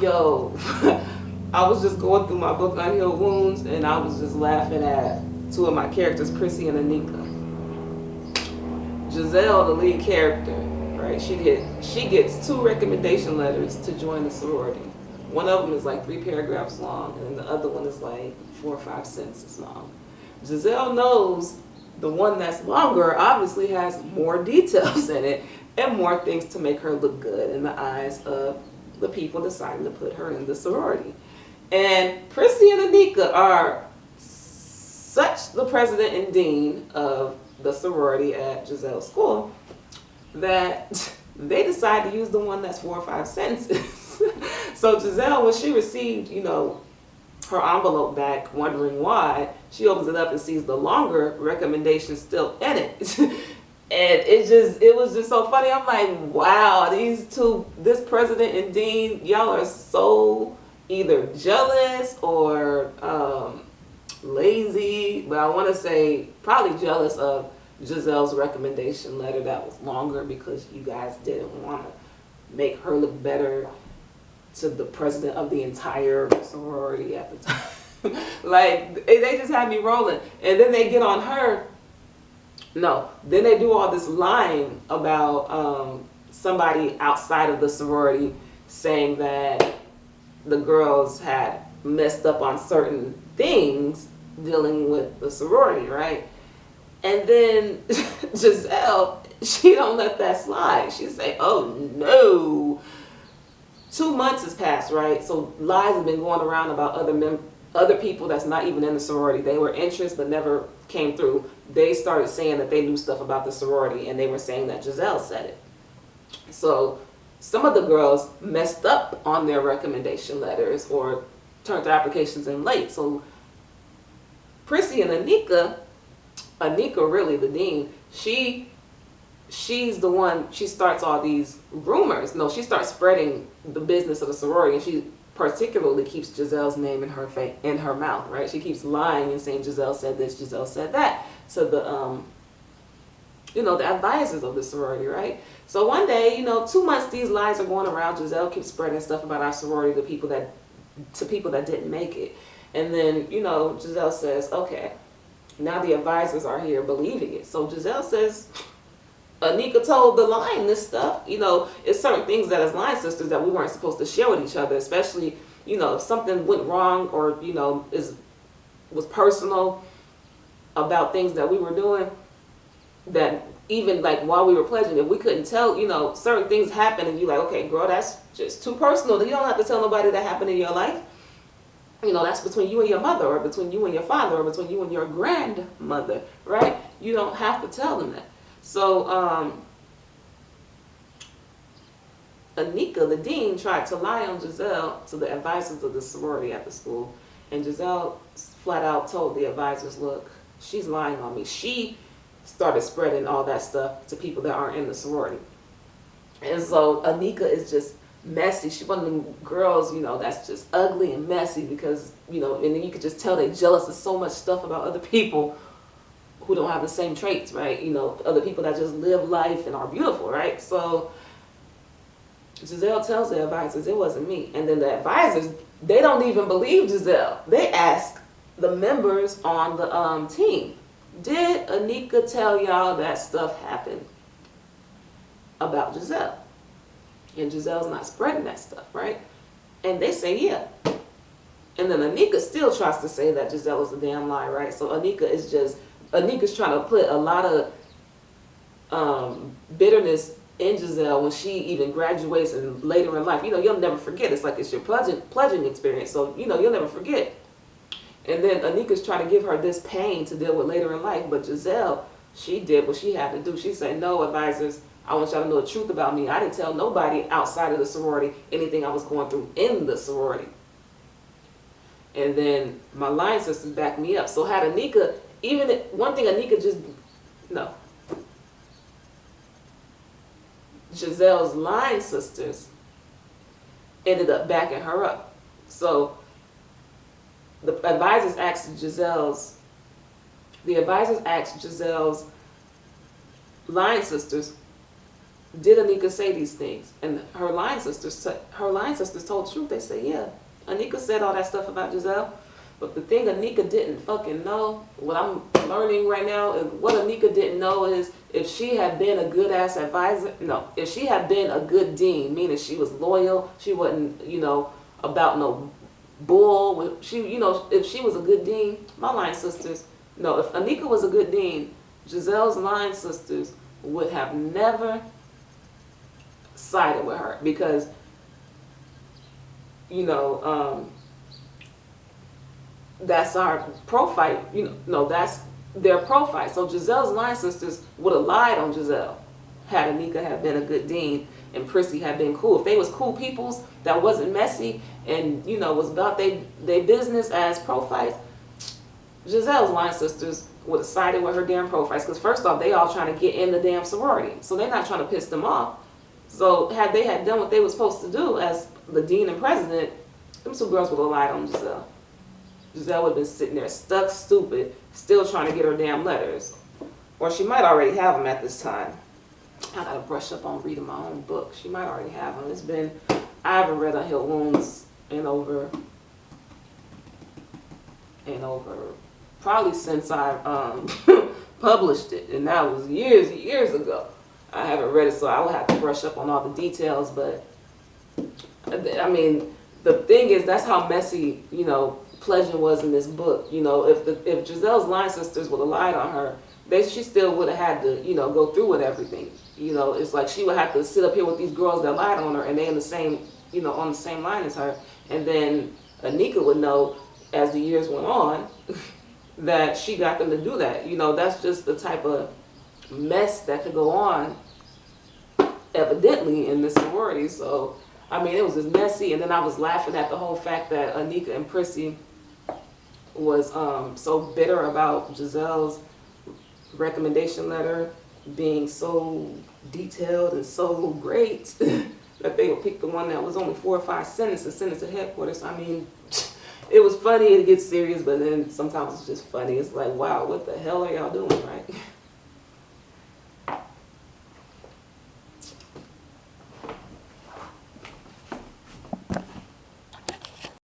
Yo, I was just going through my book Unhealed Wounds, and I was just laughing at two of my characters, Prissy and Anika. Jezel, the lead character, right? She gets 2 recommendation letters to join the sorority. One of them is like 3 paragraphs long, and the other one is like 4 or 5 sentences long. Jezel knows the one that's longer obviously has more details in it and more things to make her look good in the eyes of the people deciding to put her in the sorority. And Prissy and Anika are such the president and dean of the sorority at Jezel's school that they decide to use the one that's 4 or 5 sentences. So Jezel, when she received, her envelope back, wondering why, she opens it up and sees the longer recommendation still in it. And it was just so funny. I'm like, wow, this president and dean, y'all are so either jealous or lazy, but I want to say probably jealous of Jezel's recommendation letter that was longer because you guys didn't want to make her look better to the president of the entire sorority at the time. Like, they just had me rolling. And then they get on her. No, then they do all this lying about somebody outside of the sorority saying that the girls had messed up on certain things dealing with the sorority, right? And then Jezel, she don't let that slide. She say, oh no. 2 months has passed, right? So lies have been going around about other people that's not even in the sorority. They were interested but never came through. They started saying that they knew stuff about the sorority, and they were saying that Jezel said it. So some of the girls messed up on their recommendation letters or turned their applications in late. So Prissy and Anika really the dean, she's the one, she starts all these rumors. No, she starts spreading the business of the sorority, and she particularly keeps Jezel's name in her mouth, right? She keeps lying and saying Jezel said this, Jezel said that to the the advisors of the sorority, right? So one day, 2 months these lies are going around. Jezel keeps spreading stuff about our sorority to people that didn't make it. And then, Jezel says, okay, now the advisors are here believing it. So Jezel says, Anika told the line this stuff. It's certain things that as line sisters that we weren't supposed to share with each other, especially, if something went wrong or, was personal about things that we were doing, that even like while we were pledging, if we couldn't tell, certain things happen and you're like, okay, girl, that's just too personal. You don't have to tell nobody that happened in your life. That's between you and your mother, or between you and your father, or between you and your grandmother, right? You don't have to tell them that. So Anika, the dean, tried to lie on Jezel to the advisors of the sorority at the school. And Jezel flat out told the advisors, look, she's lying on me. She started spreading all that stuff to people that aren't in the sorority. And so Anika is just messy. She's one of them girls, that's just ugly and messy because, and then you could just tell they're jealous of so much stuff about other people who don't have the same traits, right? Other people that just live life and are beautiful, right? So Jezel tells the advisors, it wasn't me. And then the advisors, they don't even believe Jezel. They ask the members on the team, did Anika tell y'all that stuff happened about Jezel? And Jezel's not spreading that stuff, right? And they say, yeah. And then Anika still tries to say that Jezel is a damn lie, right? So Anika's trying to put a lot of bitterness in Jezel when she even graduates and later in life. You'll never forget. It's like it's your pledging experience. So, you'll never forget. And then Anika's trying to give her this pain to deal with later in life. But Jezel, she did what she had to do. She said, no, advisors, I want y'all to know the truth about me. I didn't tell nobody outside of the sorority anything I was going through in the sorority. And then my line sisters backed me up. So had Anika, one thing Anika Jezel's line sisters ended up backing her up. So the advisors asked Jezel's line sisters, did Anika say these things? And her line sisters told the truth. They said, yeah, Anika said all that stuff about Jezel. But the thing Anika didn't fucking know, what I'm learning right now, is what Anika didn't know is if she had been a good ass advisor, no, if she had been a good dean, meaning she was loyal, she wasn't, about no bull. She, if she was a good dean, my line sisters, no, if Anika was a good dean, Jezel's line sisters would have never sided with her because, that's our prophyte, that's their prophyte. So Jezel's line sisters would have lied on Jezel had Anika had been a good dean and Prissy had been cool. If they was cool peoples that wasn't messy and, was about they business as prophytes, Jezel's line sisters would have sided with her damn prophytes. Because first off, they all trying to get in the damn sorority. So they're not trying to piss them off. So had they had done what they were supposed to do as the dean and president, them two girls would have lied on Jezel. Jezel would have been sitting there stuck stupid, still trying to get her damn letters. Or she might already have them at this time. I gotta brush up on reading my own book. She might already have them. I haven't read Unhealed Wounds in over, probably since I published it. And that was years and years ago. I haven't read it, so I would have to brush up on all the details. But, I mean, the thing is, that's how messy, Pleasure was in this book. If Jezel's line sisters would have lied on her, she still would have had to, go through with everything. It's like she would have to sit up here with these girls that lied on her, and they in the same, on the same line as her. And then Anika would know, as the years went on, that she got them to do that. That's just the type of mess that could go on, evidently, in this sorority. So, I mean, it was just messy. And then I was laughing at the whole fact that Anika and Prissy was so bitter about Jezel's recommendation letter being so detailed and so great that they would pick the one that was only 4 or 5 sentences, send it to headquarters. I mean, it was funny, it gets serious, but then sometimes it's just funny. It's like, wow, what the hell are y'all doing, right?